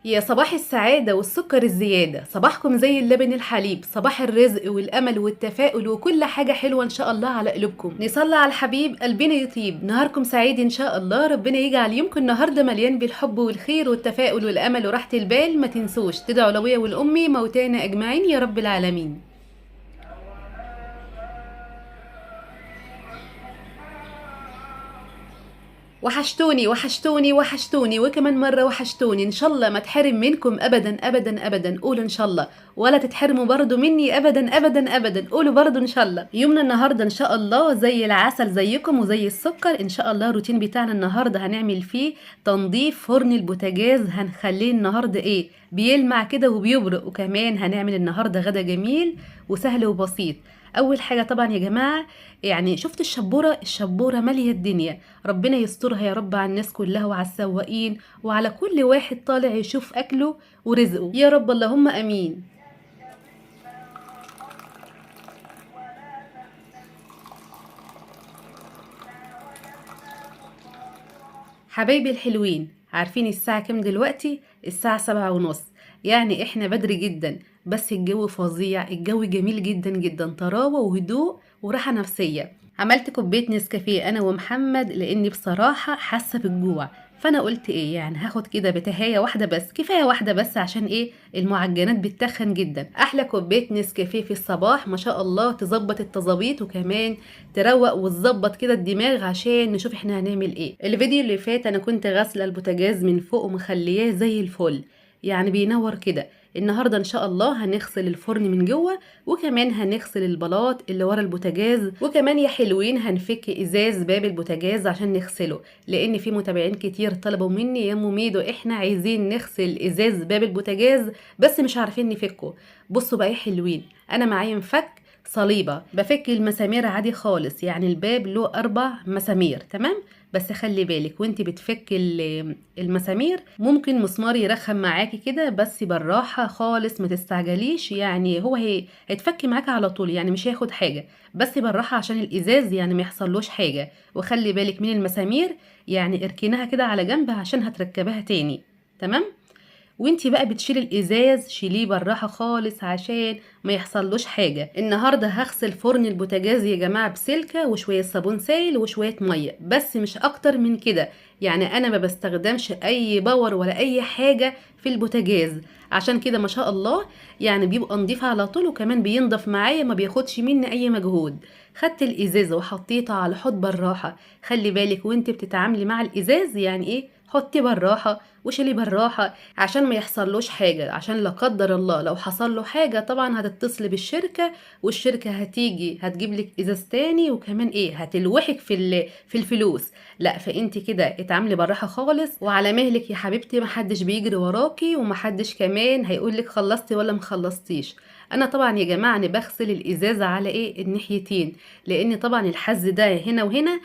يا صباح السعادة والسكر الزيادة، صباحكم زي اللبن الحليب، صباح الرزق والأمل والتفاؤل وكل حاجة حلوة إن شاء الله على قلوبكم. نصلي على الحبيب قلبنا يطيب، نهاركم سعيد إن شاء الله. ربنا يجعل يومكم النهاردة مليان بالحب والخير والتفاؤل والأمل وراحة البال. ما تنسوش تدعوا لأبويا والأمي موتانا أجمعين يا رب العالمين. وحشتوني وحشتوني وحشتوني وكمان مرة وحشتوني. ان شاء الله ما تحرم منكم ابدا ابدا ابدا، قولوا ان شاء الله. ولا تتحرموا برضو مني ابدا ابدا ابدا، قولوا برضو ان شاء الله. يومنا النهاردة ان شاء الله زي العسل زيكم وزي السكر ان شاء الله. الروتين بتاعنا النهاردة هنعمل فيه تنظيف فرن البوتاجاز، هنخليه النهاردة ايه بيلمع كده وبيبرق. وكمان هنعمل النهاردة غدا جميل وسهل وبسيط. اول حاجه طبعا يا جماعه، يعني شفت الشبوره ماليه الدنيا. ربنا يسترها يا رب على الناس كلها وعلى السواقين وعلى كل واحد طالع يشوف اكله ورزقه يا رب، اللهم امين. حبايبي الحلوين، عارفين الساعة كام دلوقتي؟ الساعة 7:30. يعني احنا بدري جدا، بس الجو فظيع، الجو جميل جدا جدا، طراوة وهدوء وراحة نفسية. عملت كوباية نسكافيه انا ومحمد لاني بصراحة حاسة بالجوع، فانا قلت ايه يعني هاخد كده بتهاية واحدة بس، كفاية واحدة بس، عشان ايه المعجنات بتتخن جدا. احلى كوباية نسكافيه في الصباح ما شاء الله تظبط التظابيط، وكمان تروق وتظبط كده الدماغ. عشان نشوف احنا هنعمل ايه. الفيديو اللي فات انا كنت غاسله البوتاجاز من فوق ومخلياه زي الفل، يعني بينور كده. النهارده ان شاء الله هنغسل الفرن من جوه، وكمان هنغسل البلاط اللي ورا البوتاجاز، وكمان يا حلوين هنفك ازاز باب البوتاجاز عشان نغسله. لان في متابعين كتير طلبوا مني يا ام ميدو احنا عايزين نغسل ازاز باب البوتاجاز بس مش عارفين نفكه. بصوا بقى يا حلوين، انا معايا مفك صليبة بفك المسامير عادي خالص. يعني الباب له 4 مسامير تمام، بس خلي بالك وانت بتفك المسامير ممكن مسمار يرخم معاكي كده، بس بالراحة خالص ما تستعجليش. يعني هو هيتفك معاكي على طول، يعني مش هياخد حاجة، بس بالراحة عشان الازاز يعني ما يحصلوش حاجة. وخلي بالك من المسامير، يعني اركنها كده على جنب عشان هتركبها تاني. تمام. وانتي بقى بتشيلي الازاز شيليه بالراحه خالص عشان ما يحصلوش حاجه. النهارده هغسل فرن البوتاجاز يا جماعه بسلكه وشويه صابون سائل وشويه ميه، بس مش اكتر من كده. يعني انا ما بستخدمش اي باور ولا اي حاجه في البوتاجاز، عشان كده ما شاء الله يعني بيبقى نضيف على طول، وكمان بينضف معايا ما بياخدش مني اي مجهود. خدت الازازه وحطيتها على حوض بالراحه. خلي بالك وانت بتتعاملي مع الازاز يعني ايه، حطي بالراحه وشيلي بالراحه عشان ما يحصلوش حاجة. عشان لا قدر الله لو حصل له حاجة طبعا هتتصل بالشركة، والشركة هتيجي هتجيب لك ازاز تاني، وكمان ايه هتلوحك في الفلوس. لا، فانت كده اتعاملي بالراحة خالص وعلى مهلك يا حبيبتي، محدش بيجري وراكي ومحدش كمان هيقولك خلصتي ولا مخلصتيش. انا طبعا يا جماعه انا بغسل الازازه على ايه الناحيتين، لان طبعا الحز ده هنا وهنا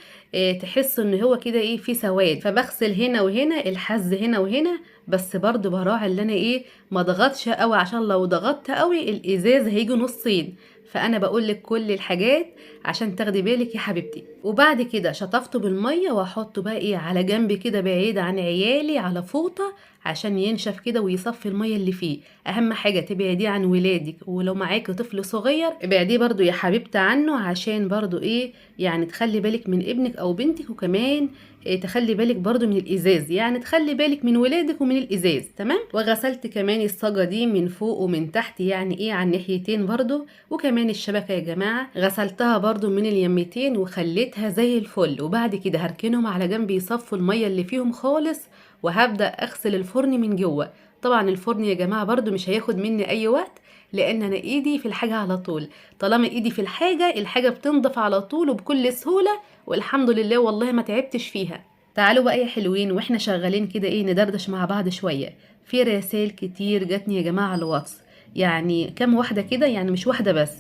تحس ان هو كده ايه في سواد، فبغسل هنا وهنا الحز هنا وهنا. بس برضو براعي اللي انا ايه ما ضغطش قوي، عشان لو ضغطت قوي الازاز هيجي نصين. فانا بقول لك كل الحاجات عشان تاخدي بالك يا حبيبتي. وبعد كده شطفته بالميه واحطه بقى ايه على جنب كده بعيد عن عيالي على فوطه عشان ينشف كده ويصفي الميه اللي فيه. اهم حاجه تبعديه عن ولادك، ولو معاكي طفل صغير ابعديه برضو يا حبيبتي عنه، عشان برضو ايه يعني تخلي بالك من ابنك او بنتك. وكمان تخلي بالك برضو من الازاز، يعني تخلي بالك من ولادك ومن الازاز. تمام. وغسلت كمان الصاجة دي من فوق ومن تحت، يعني ايه على الناحيتين برضو. وكمان الشبكة يا جماعة غسلتها برضو من اليمتين وخليتها زي الفل. وبعد كده هركنهم على جنب يصفوا المية اللي فيهم خالص، وهبدأ اغسل الفرن من جوه. طبعا الفرن يا جماعة برضو مش هياخد مني اي وقت، لان انا ايدي في الحاجة على طول. طالما ايدي في الحاجة بتنضف على طول وبكل سهولة، والحمد لله والله ما تعبتش فيها. تعالوا بقى يا حلوين واحنا شغالين كده ايه ندردش مع بعض شوية. في رسائل كتير جاتني يا جماعة على الواتس، يعني كام واحدة كده، يعني مش واحدة بس.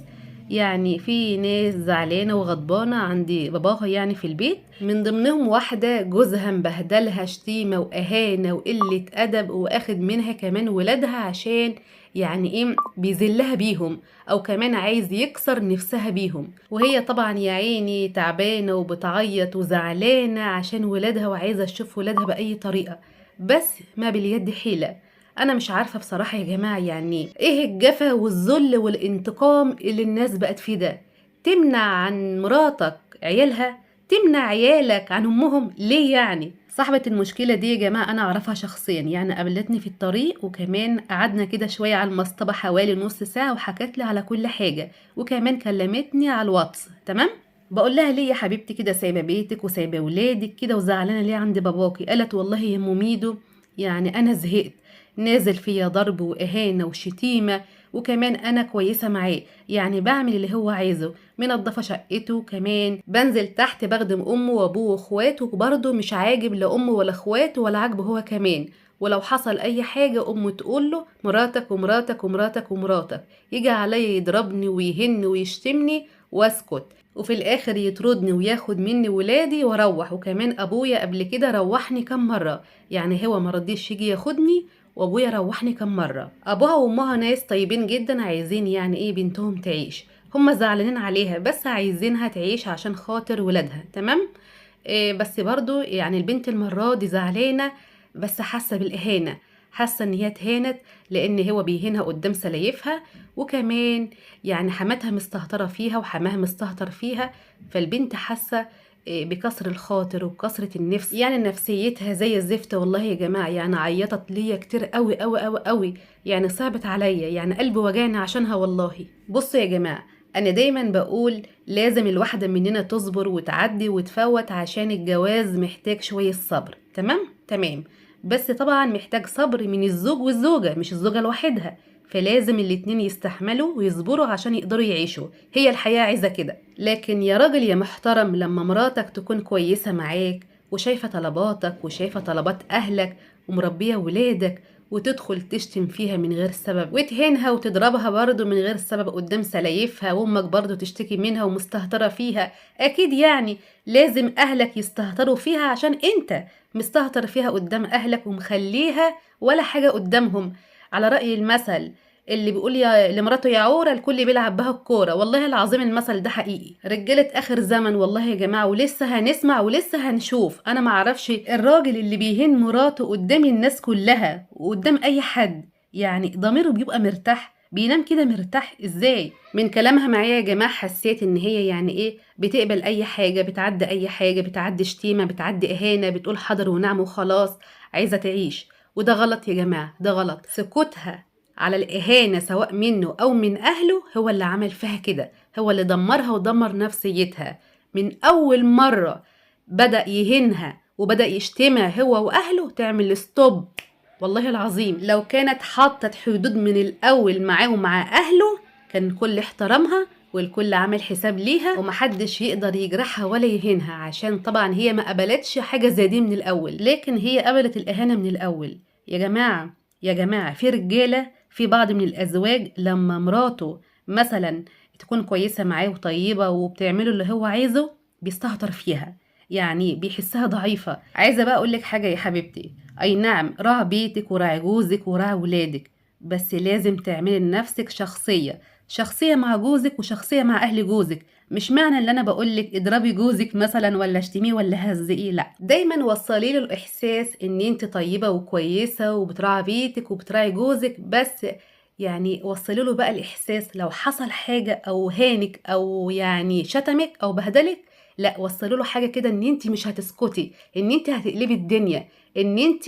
يعني في ناس زعلانة وغضبانة عندي باباها يعني في البيت، من ضمنهم واحدة جوزها مبهدلها شتيمة وإهانة وقلة أدب، واخد منها كمان ولادها عشان يعني ايه بيذلها بيهم، او كمان عايز يكسر نفسها بيهم. وهي طبعا يا عيني تعبانة وبتعيط وزعلانة عشان ولادها وعايزة تشوف ولادها بأي طريقة، بس ما باليد حيلة. انا مش عارفة بصراحة يا جماعة، يعني ايه الجفا والذل والانتقام اللي الناس بقت فيه ده؟ تمنع عن مراتك عيالها، تمنع عيالك عن امهم ليه؟ يعني صاحبة المشكلة دي يا جماعة انا اعرفها شخصيا، يعني قابلتني في الطريق، وكمان قعدنا كده شوية على المصطبة حوالي نص ساعة، وحكت لي على كل حاجة، وكمان كلمتني على الواتس. تمام. بقول لها ليه يا حبيبتي كده سايبه بيتك وسايبه ولادك كده وزعلانه ليه عند باباكي؟ قالت والله يا ام ميدو، يعني انا زهقت، نازل فيا ضرب واهانه وشتيمه، وكمان انا كويسه معاه، يعني بعمل اللي هو عايزه، منضفه شقته، كمان بنزل تحت بخدم امه وابوه واخواته، وبرضه مش عاجب لا امه ولا اخواته ولا عاجبه هو كمان. ولو حصل اي حاجه امه تقول له مراتك ومراتك ومراتك ومراتك، يجي عليا يضربني ويهن ويشتمني واسكت، وفي الاخر يطردني وياخد مني ولادي واروح. وكمان ابويا قبل كده روحني كام مره، يعني هو مرضيش يجي ياخدني، وابويا روحني كام مره. ابوها وامها ناس طيبين جدا، عايزين يعني ايه بنتهم تعيش، هما زعلانين عليها بس عايزينها تعيش عشان خاطر ولادها. تمام. إيه بس برضو يعني البنت المرة دي زعلانة، بس حاسة بالإهانة، حاسة إن هي اتهانت لأن هو بيهينها قدام سلايفها، وكمان يعني حماتها مستهترة فيها وحماها مستهتر فيها، فالبنت حاسة بكسر الخاطر وبكسرة النفس، يعني نفسيتها زي الزفت. والله يا جماعة يعني عيطت ليا كتير قوي قوي قوي قوي، يعني صعبت عليا، يعني قلبي وجعني عشانها والله. بصوا يا جماعة، أنا دايما بقول لازم الواحدة مننا تصبر وتعدي وتفوت، عشان الجواز محتاج شوية صبر. تمام تمام. بس طبعا محتاج صبر من الزوج والزوجة، مش الزوجة لوحدها، فلازم الاتنين يستحملوا ويصبروا عشان يقدروا يعيشوا، هي الحياة عايزة كده. لكن يا راجل يا محترم، لما مراتك تكون كويسة معاك وشايفة طلباتك وشايفة طلبات أهلك ومربية ولادك، وتدخل تشتم فيها من غير سبب وتهينها وتضربها برضه من غير سبب قدام سلايفها، وامك برضه تشتكي منها ومستهترة فيها، اكيد يعني لازم اهلك يستهتروا فيها عشان انت مستهتر فيها قدام اهلك ومخليها ولا حاجة قدامهم. على رأي المثل اللي بيقول يا لمراته يا عورة الكل بيلعب بها الكورة، والله العظيم المثل ده حقيقي. رجالة آخر زمن والله يا جماعة، ولسه هنسمع ولسه هنشوف. أنا معرفش الراجل اللي بيهين مراته قدام الناس كلها وقدام أي حد، يعني ضميره بيبقى مرتاح؟ بينام كده مرتاح ازاي؟ من كلامها معايا يا جماعة حسيت ان هي يعني ايه بتقبل اي حاجة، بتعدي اي حاجة، بتعدي شتيمة، بتعدي اهانة، بتقول حاضر ونعم وخلاص، عايزة تعيش. وده غلط يا جماعة، ده غلط. سكوتها على الإهانة سواء منه أو من أهله هو اللي عمل فيها كده، هو اللي دمرها ودمر نفسيتها. من أول مرة بدأ يهينها وبدأ يشتمها هو وأهله تعمل ستوب. والله العظيم لو كانت حاطت حدود من الأول معاه ومع أهله، كان كل احترامها والكل عامل حساب ليها، ومحدش يقدر يجرحها ولا يهينها، عشان طبعا هي ما قبلتش حاجة زي دي من الأول، لكن هي قبلت الإهانة من الأول. يا جماعة يا جماعة، في رجالة، في بعض من الأزواج لما مراته مثلا تكون كويسة معاه وطيبة وبتعمله اللي هو عايزه، بيستهتر فيها، يعني بيحسها ضعيفة. عايزة بقى أقولك حاجة يا حبيبتي، أي نعم راعي بيتك وراعي جوزك وراعي ولادك، بس لازم تعملي لنفسك شخصية مع جوزك وشخصية مع أهل جوزك. مش معنى اللي أنا بقولك اضربي جوزك مثلا ولا اشتميه ولا هزقيه، لا، دايما وصلي له الإحساس إن أنت طيبة وكويسة وبتراعي بيتك وبتراعي جوزك، بس يعني وصلي له بقى الإحساس لو حصل حاجة أو هانك أو يعني شتمك أو بهدلك، لا، وصلي له حاجة كده إن أنت مش هتسكتي، إن أنت هتقلبي الدنيا، إن أنت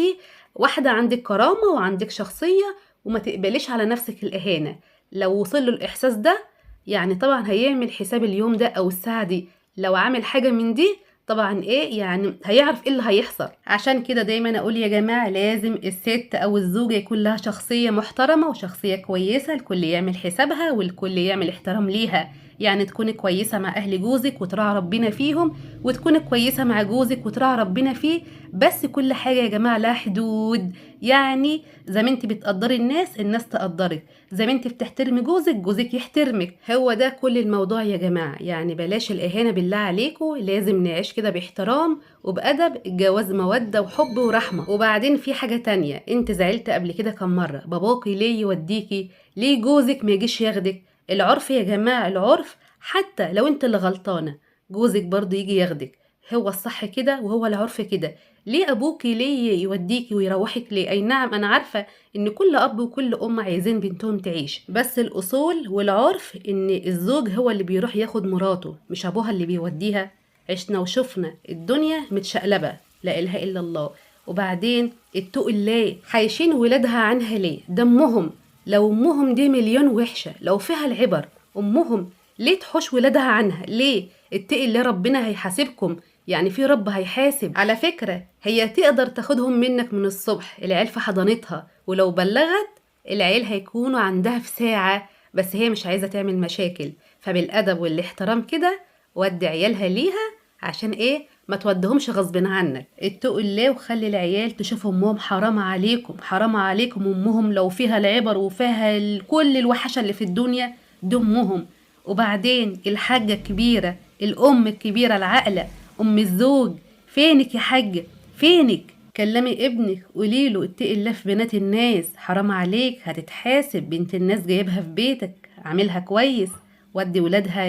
واحدة عندك كرامة وعندك شخصية وما تقبليش على نفسك الإهانة. لو وصل له الإحساس ده، يعني طبعا هيعمل حساب اليوم ده أو الساعة دي، لو عامل حاجة من دي طبعا ايه يعني هيعرف ايه اللي هيحصل. عشان كده دايما اقول يا جماعة لازم الست او الزوجة يكون لها شخصية محترمة وشخصية كويسة، الكل يعمل حسابها والكل يعمل احترام ليها، يعني تكون كويسة مع اهل جوزك وتراعي ربنا فيهم، وتكون كويسة مع جوزك وتراعي ربنا فيه، بس كل حاجة يا جماعة لها حدود. يعني زي ما انت بتقدري الناس، الناس تقدرك، زي ما انت بتحترمي جوزك، جوزك يحترمك، هو ده كل الموضوع يا جماعة. يعني بلاش الإهانة بالله عليكم، لازم نعيش كده باحترام وبأدب، الجواز مودة وحب ورحمة. وبعدين في حاجة تانية، انت زعلت قبل كده كم مرة باباكي ليه يوديكي، ليه جوزك ما يجيش ياخدك؟ العرف يا جماعة، العرف حتى لو انت اللي غلطانة جوزك برضه يجي ياخدك، هو الصح كده وهو العرف كده. ليه ابوكي ليه يوديكي ويروحك ليه؟ اي نعم انا عارفة ان كل اب وكل ام عايزين بنتهم تعيش، بس الاصول والعرف ان الزوج هو اللي بيروح ياخد مراته مش ابوها اللي بيوديها. عشنا وشفنا الدنيا متشقلبة، لا اله الا الله. وبعدين اتقوا الله، حايشين ولادها عنها ليه؟ دمهم. لو امهم دي مليون وحشة، لو فيها العبر امهم، ليه تحوش ولادها عنها؟ ليه؟ اتقي الله، ربنا هيحاسبكم، يعني في رب هيحاسب. على فكرة هي تقدر تاخدهم منك من الصبح العيال في حضانتها، ولو بلغت العيال هيكونوا عندها في ساعة، بس هي مش عايزة تعمل مشاكل. فبالأدب والاحترام كده ودي عيالها ليها، عشان ايه؟ ما تودهمش غصب عنك. اتقوا الله وخلي العيال تشوف امهم. حرام عليكم، حرام عليكم، امهم لو فيها العبر وفيها كل الوحشة اللي في الدنيا دي امهم. وبعدين الحاجة الكبيرة، الام الكبيرة العاقلة، ام الزوج، فينك يا حاجة؟ فينك؟ كلمي ابنك قوليله اتقي الله في بنات الناس، حرام عليك هتتحاسب. بنت الناس جايبها في بيتك، عاملها كويس، ودي ولادها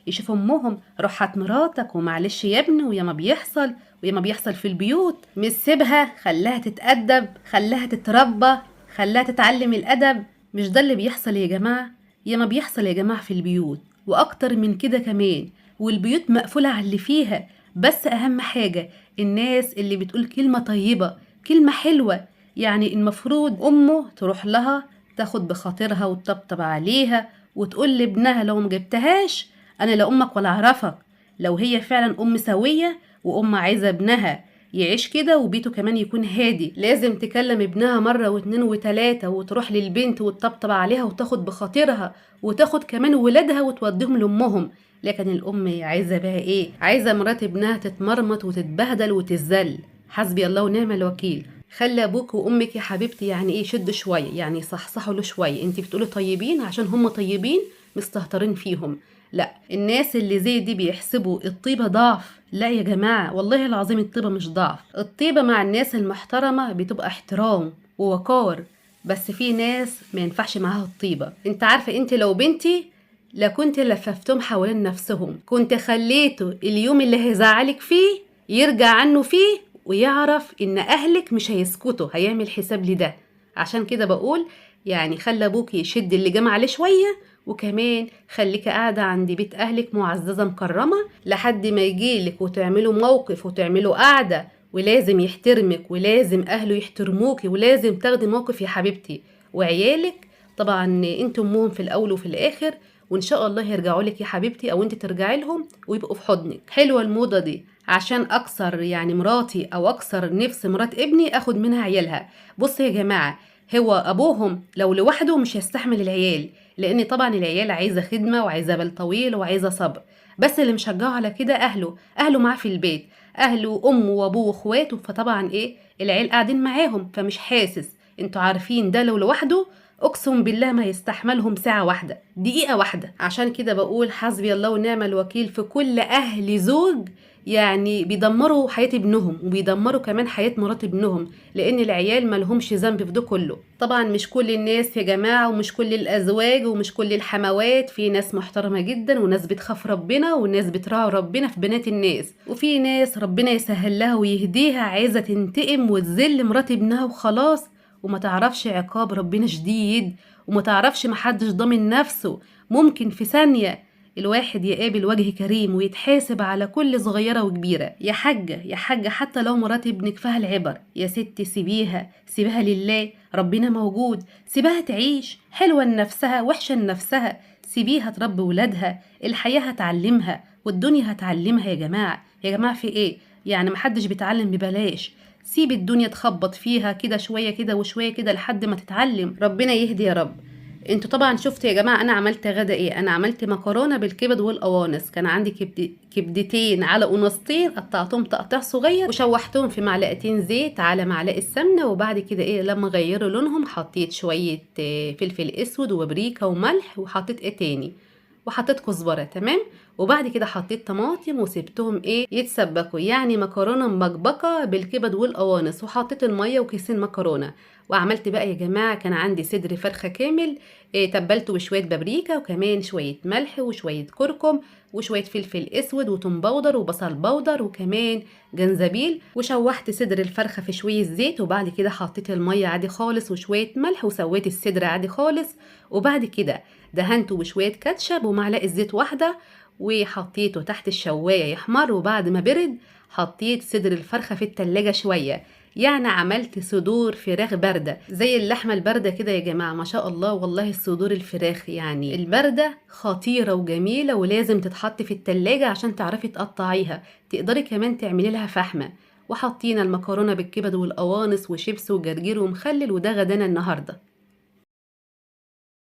يشوفوا امهم. روحات مراتك، ومعلش يا ابني، ويا ما بيحصل، ويا ما بيحصل في البيوت. مش سيبها، خلاها تتأدب، خلاها تتربى، خلاها تتعلم الأدب. مش ده اللي بيحصل يا جماعة؟ يا ما بيحصل يا جماعة في البيوت، وأكتر من كده كمان، والبيوت مقفولة على اللي فيها. بس أهم حاجة الناس اللي بتقول كلمة طيبة، كلمة حلوة. يعني المفروض أمه تروح لها تاخد بخاطرها وتطبطب عليها، وتقول لابنها لو مجبتهاش أنا لا أمك ولا أعرفك. لو هي فعلا أم سوية وأم عايزة ابنها يعيش كده وبيته كمان يكون هادي، لازم تكلم ابنها مرة واتنين وتلاتة، وتروح للبنت وتطبطب عليها وتاخد بخاطرها، وتاخد كمان ولادها وتوديهم لأمهم. لكن الأم عايزة بقى إيه؟ عايزة مرات ابنها تتمرمط وتتبهدل وتذل. حسبي الله ونعم الوكيل. خلي ابوك وامك يا حبيبتي يعني ايه يشدوا شويه، يعني صحصحوا له شويه. انت بتقولي طيبين عشان هم طيبين مستهترين فيهم؟ لا، الناس اللي زي دي بيحسبوا الطيبه ضعف. لا يا جماعه والله العظيم الطيبه مش ضعف. الطيبه مع الناس المحترمه بتبقى احترام ووقار، بس في ناس ما ينفعش معاها الطيبه. انت عارفه انت لو بنتي لكنت لففتهم حوالين نفسهم، كنت خليته اليوم اللي هيزعلك فيه يرجع عنه فيه، ويعرف ان اهلك مش هيسكتوا، هيعمل حساب لده. عشان كده بقول يعني خلي ابوك يشد اللي جمع عليه شوية، وكمان خليك قاعدة عند بيت اهلك معززة مكرمة لحد ما يجيلك وتعملوا موقف وتعملوا قاعدة، ولازم يحترمك ولازم اهله يحترموكي ولازم تاخدي موقف يا حبيبتي. وعيالك طبعا انتم امهم في الاول وفي الاخر، وان شاء الله يرجعوا لك يا حبيبتي او انت ترجعي لهم ويبقوا في حضنك. حلوه الموضه دي، عشان اكسر يعني مراتي او اكسر نفس مرات ابني اخد منها عيالها. بص يا جماعه، هو ابوهم لو لوحده مش هيستحمل العيال، لان طبعا العيال عايزه خدمه وعايزه بال طويل وعايزه صبر. بس اللي مشجعه على كده اهله معاه في البيت، اهله امه وابوه واخواته، فطبعا ايه العيال قاعدين معاهم فمش حاسس. انتوا عارفين ده لو لوحده اقسم بالله ما يستحملهم ساعة واحدة، دقيقة واحدة. عشان كده بقول حسبي الله ونعم الوكيل في كل اهل زوج يعني بيدمروا حياة ابنهم وبيدمروا كمان حياة مرات ابنهم، لان العيال مالهمش ذنب في ده كله. طبعا مش كل الناس يا جماعة، ومش كل الازواج، ومش كل الحموات. في ناس محترمة جدا، وناس بتخاف ربنا، وناس بتراعي ربنا في بنات الناس، وفي ناس ربنا يسهل لها ويهديها عايزة تنتقم وتذل مرات ابنها وخلاص، وما تعرفش عقاب ربنا شديد، وما تعرفش محدش ضامن نفسه. ممكن في ثانية الواحد يقابل وجه كريم ويتحاسب على كل صغيرة وكبيرة. يا حاجة يا حاجة، حتى لو مرات ابنك فيها العبر يا ستي سيبيها، سيبها لله، ربنا موجود. سيبها تعيش، حلوة لنفسها وحشة لنفسها، سيبيها تربي ولادها، الحياة هتعلمها والدنيا هتعلمها. يا جماعة يا جماعة في ايه؟ يعني محدش بيتعلم ببلاش. سيب الدنيا تخبط فيها كده شوية كده وشوية كده لحد ما تتعلم. ربنا يهدي يا رب. انتوا طبعا شفتوا يا جماعة انا عملت غدا ايه. انا عملت مكرونة بالكبد والقوانص. كان عندي كبدتين على قنصتين، قطعتهم تقطيع صغير وشوحتهم في معلقتين زيت على معلقة سمنة، وبعد كده ايه لما غيروا لونهم حطيت شوية فلفل اسود وبابريكا وملح، وحطيت ايه تاني، وحطيت كزبرة. تمام. وبعد كده حطيت طماطم وسبتهم يتسبكوا، يعني مكرونه مبكبكه بالكبد والقوانص، وحطيت الميه وكيسين مكرونه. وعملت بقى يا جماعه، كان عندي صدر فرخه كامل، تبلته بشويه بابريكا وكمان شويه ملح وشويه كركم وشويه فلفل اسود وتوم باودر وبصل باودر وكمان جنزبيل. وشوحت صدر الفرخه في شويه زيت، وبعد كده حطيت الميه عادي خالص وشويه ملح وسويت الصدر عادي خالص. وبعد كده دهنته بشويه كاتشب ومعلقه زيت واحده، وحطيته تحت الشوايه يحمر. وبعد ما برد حطيت صدر الفرخه في التلاجة شويه، يعني عملت صدور فراخ باردة زي اللحمة الباردة كده يا جماعة. ما شاء الله والله، الصدور الفراخ يعني الباردة خطيرة وجميلة، ولازم تتحط في التلاجة عشان تعرفي تقطعيها. تقدري كمان تعملي لها فحمة. وحطينا المكرونة بالكبد والقوانص وشيبس وجرجير ومخلل، وده غدانا النهاردة.